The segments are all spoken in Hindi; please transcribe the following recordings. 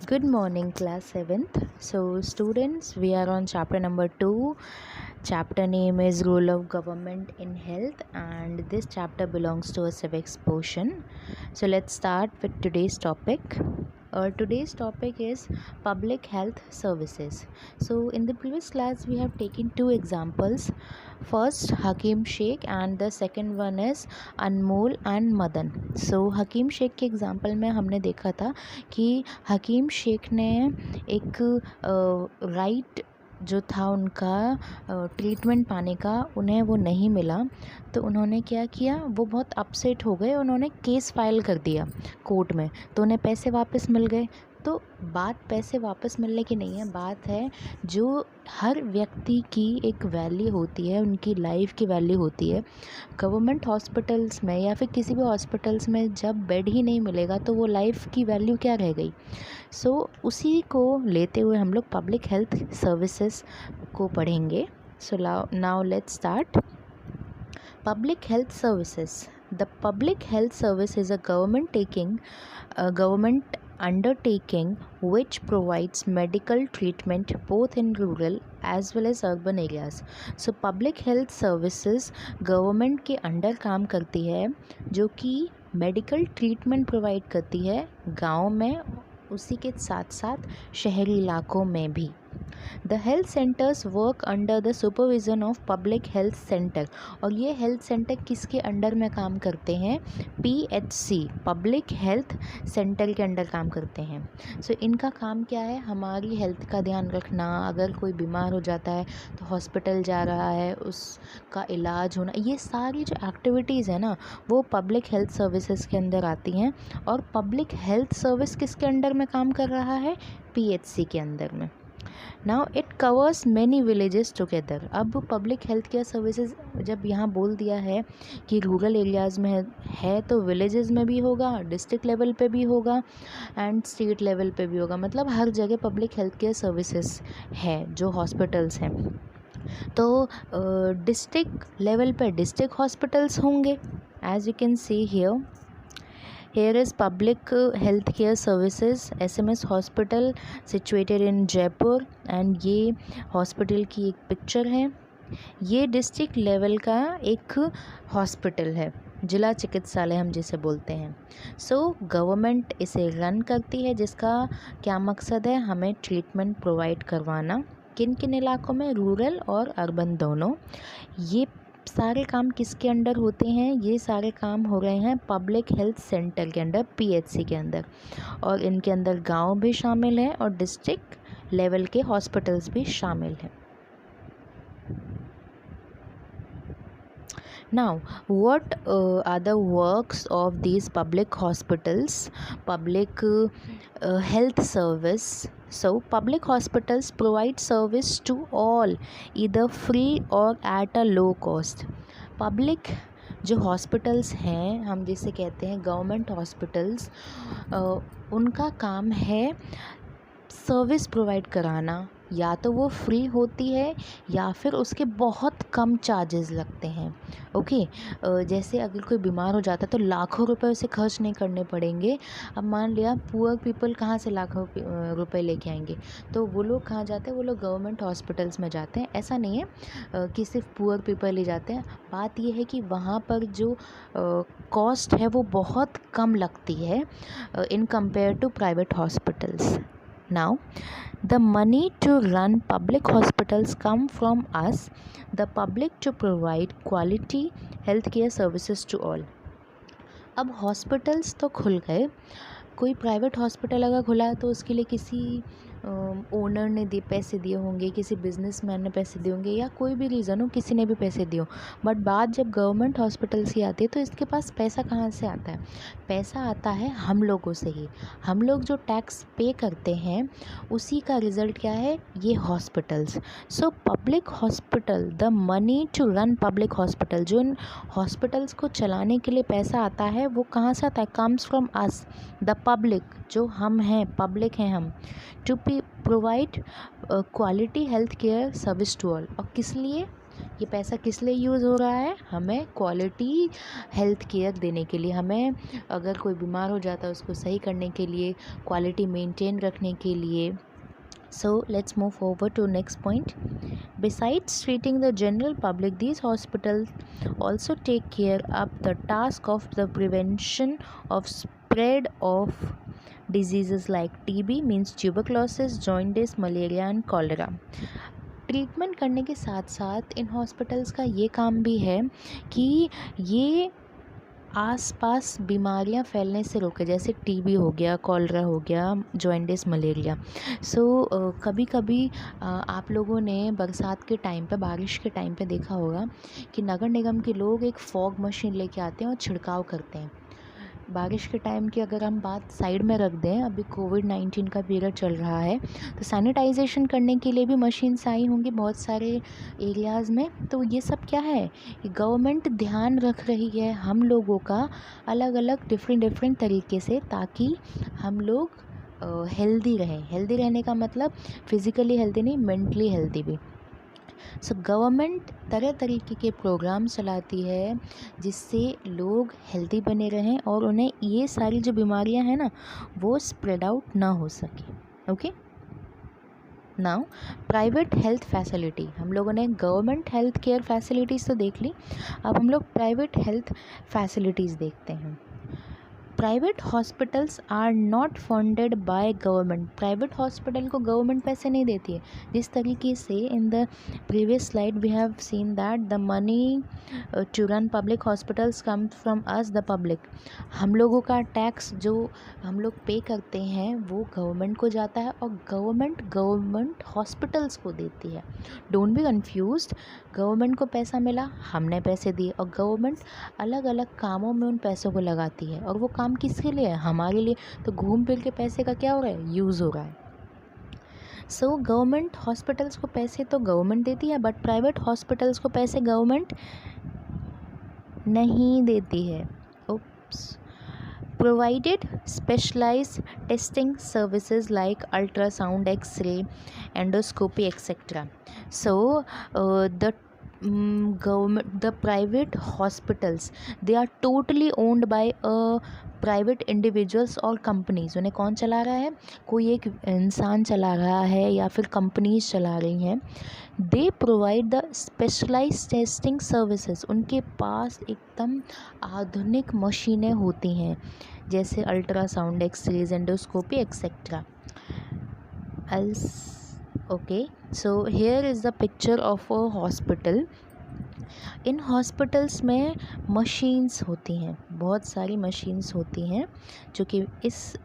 Good morning, class 7th. So, students, we are on chapter number 2. Chapter name is Role of Government in Health, and this chapter belongs to a civics portion. So, let's start with today's topic. Today's topic is public health services. So, in the previous class, we have taken two examples. First, Hakim Sheikh, and the second one is Anmol and Madan. So Hakim Sheikh के एग्ज़ाम्पल में हमने देखा था कि हकीम शेख ने एक राइट जो था उनका ट्रीटमेंट पाने का, उन्हें वो नहीं मिला. तो उन्होंने क्या किया, वो बहुत अपसेट हो गए. उन्होंने केस फाइल कर दिया कोर्ट में, तो उन्हें पैसे वापस मिल गए. तो बात पैसे वापस मिलने की नहीं है, बात है जो हर व्यक्ति की एक वैल्यू होती है, उनकी लाइफ की वैल्यू होती है. गवर्नमेंट हॉस्पिटल्स में या फिर किसी भी हॉस्पिटल्स में जब बेड ही नहीं मिलेगा तो वो लाइफ की वैल्यू क्या रह गई. सो उसी को लेते हुए हम लोग पब्लिक हेल्थ सर्विसेज को पढ़ेंगे. So now let's start. Public health services. The public health service is a government undertaking which provides medical treatment both in rural as well as urban areas. So public health services government के अंडर काम करती है, जो कि मेडिकल ट्रीटमेंट प्रोवाइड करती है गाँव में, उसी के साथ साथ शहरी इलाकों में भी. The health centres work under the supervision of public health centre. और ये हेल्थ सेंटर किसके अंडर में काम करते हैं? PHC, पब्लिक हेल्थ सेंटर के अंडर काम करते हैं. सो इनका काम क्या है? हमारी हेल्थ का ध्यान रखना. अगर कोई बीमार हो जाता है तो हॉस्पिटल जा रहा है, उसका इलाज होना, ये सारी जो एक्टिविटीज़ है ना, वो पब्लिक हेल्थ सर्विसेज के अंदर आती हैं. और पब्लिक हेल्थ सर्विस किसके अंडर में काम कर रहा है? PHC के अंदर में. Now it covers many villages together. अब पब्लिक हेल्थ केयर सर्विसेज जब यहाँ बोल दिया है कि रूरल एरियाज़ में है तो विलेजेस में भी होगा, डिस्ट्रिक्ट लेवल पे भी होगा एंड स्टेट लेवल पे भी होगा. मतलब हर जगह पब्लिक हेल्थ केयर सर्विसेज है, जो हॉस्पिटल्स हैं. तो डिस्ट्रिक्ट लेवल पे डिस्ट्रिक्ट हॉस्पिटल्स होंगे. As you can see here, here is public health care services SMS hospital situated in Jaipur. And ये हॉस्पिटल की एक पिक्चर है. ये डिस्ट्रिक्ट लेवल का एक हॉस्पिटल है, जिला चिकित्सालय हम जिसे बोलते हैं. सो गवर्नमेंट इसे रन करती है, जिसका क्या मकसद है? हमें ट्रीटमेंट प्रोवाइड करवाना. किन किन इलाकों में? रूरल और अर्बन दोनों. ये सारे काम किसके अंडर होते हैं? ये सारे काम हो रहे हैं पब्लिक हेल्थ सेंटर के अंडर, PHC के अंदर. और इनके अंदर गांव भी शामिल हैं और डिस्ट्रिक्ट लेवल के हॉस्पिटल्स भी शामिल हैं. Now, what are the works of these public hospitals? Public health service. So, public hospitals provide service to all, either free or at a low cost. Public जो हॉस्पिटल्स हैं, हम जिसे कहते हैं गवर्नमेंट हॉस्पिटल्स, उनका काम है सर्विस प्रोवाइड कराना. या तो वो फ्री होती है या फिर उसके बहुत कम चार्जेस लगते हैं. ओके, जैसे अगर कोई बीमार हो जाता है तो लाखों रुपए उसे खर्च नहीं करने पड़ेंगे. अब मान लिया पुअर पीपल कहाँ से लाखों रुपए लेके आएंगे, तो वो लोग कहाँ जाते हैं? वो लोग गवर्नमेंट हॉस्पिटल्स में जाते हैं. ऐसा नहीं है कि सिर्फ पुअर पीपल ही जाते हैं. बात ये है कि वहाँ पर जो कॉस्ट है वो बहुत कम लगती है in compare to private hospitals. Now, the money to run public hospitals come from us, the public, to provide quality healthcare services to all. अब हॉस्पिटल्स तो खुल गए. कोई प्राइवेट हॉस्पिटल अगर खुला है तो उसके लिए किसी ओनर ने पैसे दिए होंगे, किसी बिजनेसमैन ने पैसे दिए होंगे, या कोई भी रीज़न हो, किसी ने भी पैसे दिए हो. बट बात जब गवर्नमेंट हॉस्पिटल्स की आती है तो इसके पास पैसा कहाँ से आता है? पैसा आता है हम लोगों से ही. हम लोग जो टैक्स पे करते हैं उसी का रिज़ल्ट क्या है? ये hospitals. So public hospital, the money to run public hospital, जो इन हॉस्पिटल्स को चलाने के लिए पैसा आता है वो कहाँ से आता है? Comes from us, the public, जो हम हैं, पब्लिक हैं हम. To provide quality health care service to all. और किस लिए? ये पैसा किस लिए यूज़ हो रहा है? हमें क्वालिटी हेल्थ केयर देने के लिए, हमें अगर कोई बीमार हो जाता है उसको सही करने के लिए, क्वालिटी मेंटेन रखने के लिए. So let's move forward to next point. Besides treating the general public, these hospitals also take care of the task of the prevention of spread of diseases like TB, means tuberculosis, jaundice, malaria and cholera. Treatment करने के साथ साथ इन हॉस्पिटल्स का ये काम भी है कि ये आसपास बीमारियां फैलने से रोके, जैसे टीबी हो गया, कॉलरा हो गया, जॉइंटिस, मलेरिया. सो कभी कभी आप लोगों ने बरसात के टाइम पे, बारिश के टाइम पे देखा होगा कि नगर निगम के लोग एक फॉग मशीन लेके आते हैं और छिड़काव करते हैं. बारिश के टाइम की अगर हम बात साइड में रख दें, अभी कोविड-19 का पीरियड चल रहा है, तो सैनिटाइजेशन करने के लिए भी मशीन्स आई होंगी बहुत सारे एरियाज़ में. तो ये सब क्या है, गवर्नमेंट ध्यान रख रही है हम लोगों का अलग अलग डिफरेंट तरीके से, ताकि हम लोग हेल्दी रहें. हेल्दी रहने का मतलब फिज़िकली हेल्दी नहीं, मेंटली हेल्दी भी. सो गवर्नमेंट तरह तरीके के प्रोग्राम चलाती है जिससे लोग हेल्दी बने रहें और उन्हें ये सारी जो बीमारियां हैं ना वो स्प्रेड आउट ना हो सके. Okay, now private health facility. हम लोगों ने गवर्नमेंट हेल्थ केयर फैसिलिटीज़ तो देख ली, अब हम लोग प्राइवेट हेल्थ फैसिलिटीज़ देखते हैं. Private hospitals are not funded by government. Private hospital को गवर्नमेंट पैसे नहीं देती है. जिस तरीके से in the previous slide we have seen that the money to run public hospitals come from us the public. हम लोगों का टैक्स जो हम लोग पे करते हैं वो गवर्नमेंट को जाता है और गवर्नमेंट हॉस्पिटल्स को देती है. Don't be confused. गवर्नमेंट को पैसा मिला, हमने पैसे दिए, और गवर्नमेंट अलग अलग कामों में उन पैसों को लगाती है. और वो काम किसके लिए है? हमारे लिए. तो घूम फिर के पैसे का क्या हो रहा है? यूज़ हो रहा है. सो गवर्नमेंट हॉस्पिटल्स को पैसे तो गवर्नमेंट देती है, बट प्राइवेट हॉस्पिटल्स को पैसे गवर्नमेंट नहीं देती है. Oops. Provided specialized testing services like ultrasound, X-ray, endoscopy, etc. So the private hospitals, they are totally owned by private individuals और कंपनीज़. उन्हें कौन चला रहा है? कोई एक इंसान चला रहा है या फिर कंपनीज चला रही हैं. They provide the specialise testing services. उनके पास एकदम आधुनिक मशीनें होती हैं, जैसे ultrasound, x-rays, endoscopy, etcetera. Okay, so here is the picture of a hospital. इन हॉस्पिटल्स में मशीन्स होती हैं, बहुत सारी मशीन्स होती हैं जो कि इस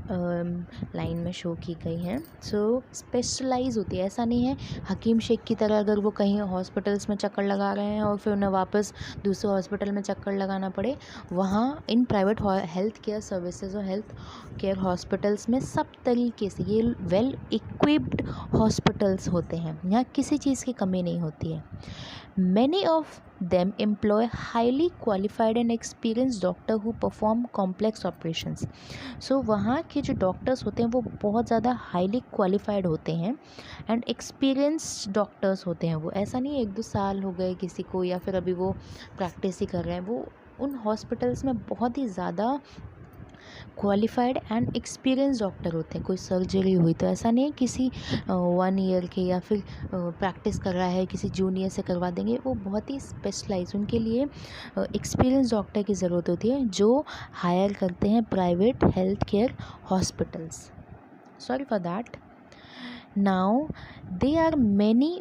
लाइन में शो की गई हैं. सो स्पेशलाइज होती है. ऐसा नहीं है हकीम शेख की तरह अगर वो कहीं हॉस्पिटल्स में चक्कर लगा रहे हैं और फिर उन्हें वापस दूसरे हॉस्पिटल में चक्कर लगाना पड़े. वहाँ in private health care services और हेल्थ केयर हॉस्पिटल्स में सब तरीके से ये वेल इक्विप्ड हॉस्पिटल्स होते हैं. यहाँ किसी चीज़ की कमी नहीं होती है. Many of them employ highly qualified and experienced doctor who perform complex operations. So वहाँ के जो डॉक्टर्स होते हैं वो बहुत ज़्यादा हाईली क्वालिफाइड होते हैं एंड एक्सपीरियंस्ड डॉक्टर्स होते हैं. वो ऐसा नहीं 1-2 साल हो गए किसी को या फिर अभी वो प्रैक्टिस ही कर रहे हैं. वो उन हॉस्पिटल्स में बहुत ही ज़्यादा क्वालिफाइड एंड एक्सपीरियंस डॉक्टर होते हैं. कोई सर्जरी हुई तो ऐसा नहीं है किसी 1 ईयर के या फिर प्रैक्टिस कर रहा है किसी जूनियर से करवा देंगे. वो बहुत ही स्पेशलाइज, उनके लिए एक्सपीरियंस डॉक्टर की ज़रूरत होती है जो हायर करते हैं private health care hospitals. Sorry for that. Now they are many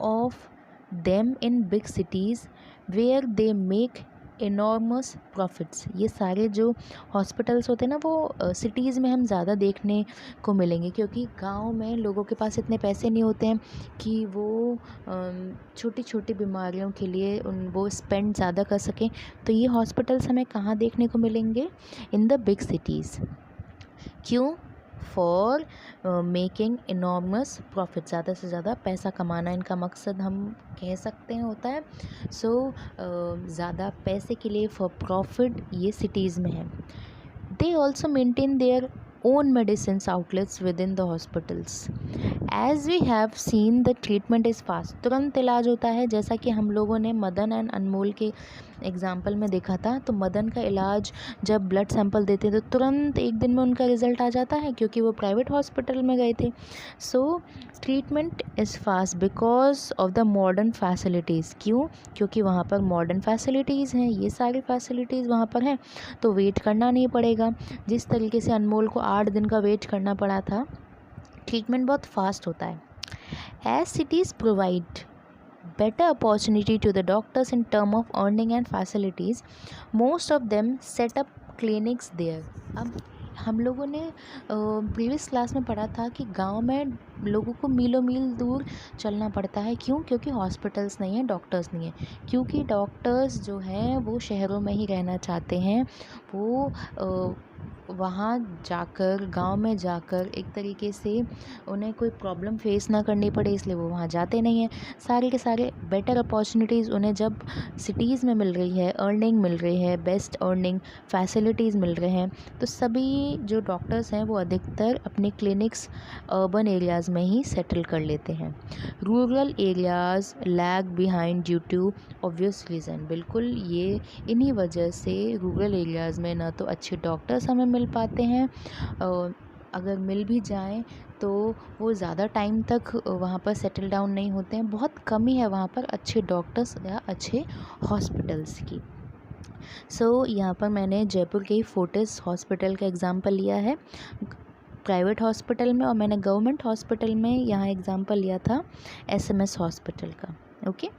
of them in big cities where they make enormous profits. ये सारे जो हॉस्पिटल्स होते हैं ना वो सिटीज़ में हम ज़्यादा देखने को मिलेंगे, क्योंकि गांव में लोगों के पास इतने पैसे नहीं होते हैं कि वो छोटी छोटी बीमारियों के लिए वो स्पेंड ज़्यादा कर सकें. तो ये हॉस्पिटल्स हमें कहाँ देखने को मिलेंगे? In the big cities. क्यों? For making enormous profit. ज़्यादा से ज़्यादा पैसा कमाना इनका मकसद हम कह सकते हैं होता है. सो ज़्यादा पैसे के लिए फॉर प्रॉफिट ये सिटीज़ में है. They also maintain their own medicines outlets within the hospitals. As we have seen, the treatment is fast. तुरंत इलाज होता है, जैसा कि हम लोगों ने मदन एंड अनमोल के एग्जाम्पल में देखा था। तो मदन का इलाज जब ब्लड सैंपल देते थे तो तुरंत एक दिन में उनका रिजल्ट आ जाता है, क्योंकि वो प्राइवेट हॉस्पिटल में गए थे। सो treatment is fast because of the modern facilities. क्यों? क्योंकि वहाँ पर मॉडर्न फैसिलिटीज़ हैं, ये सारी फैसिलिटीज़ वहाँ पर हैं, तो वेट करना नहीं पड़ेगा। जिस तरीके से अनमोल को 8 दिन का वेट करना पड़ा था, ट्रीटमेंट बहुत फास्ट होता है। As cities provide better opportunity to the doctors in term of earning and facilities, most of them set up clinics there. अब हम लोगों ने प्रीवियस क्लास में पढ़ा था कि गांव में लोगों को मीलों मील दूर चलना पड़ता है। क्यों? क्योंकि हॉस्पिटल्स नहीं हैं, डॉक्टर्स नहीं हैं। क्योंकि डॉक्टर्स जो हैं वो शहरों में ही रहना चाहते हैं, वो वहाँ जाकर, गांव में जाकर एक तरीके से उन्हें कोई प्रॉब्लम फेस ना करनी पड़े, इसलिए वो वहाँ जाते नहीं हैं। सारे के सारे बेटर अपॉर्चुनिटीज़ उन्हें जब सिटीज़ में मिल रही है, अर्निंग मिल रही है, बेस्ट अर्निंग फैसिलिटीज़ मिल रहे हैं, तो सभी जो डॉक्टर्स हैं वो अधिकतर अपने क्लिनिक्स अर्बन एरियाज़ में ही सेटल कर लेते हैं। Rural areas lag behind due to obvious reason. बिल्कुल, ये इन्हीं वजह से रूरल एरियाज़ में ना तो अच्छे डॉक्टर्स हमें मिल पाते हैं, अगर मिल भी जाएं तो वो ज़्यादा टाइम तक वहाँ पर सेटल डाउन नहीं होते हैं। बहुत कमी है वहाँ पर अच्छे डॉक्टर्स या अच्छे हॉस्पिटल्स की। यहाँ पर मैंने जयपुर के फोर्टिस हॉस्पिटल का एग्ज़ाम्पल लिया है प्राइवेट हॉस्पिटल में, और मैंने गवर्नमेंट हॉस्पिटल में यहाँ एग्ज़ाम्पल लिया था SMS हॉस्पिटल का। ओके।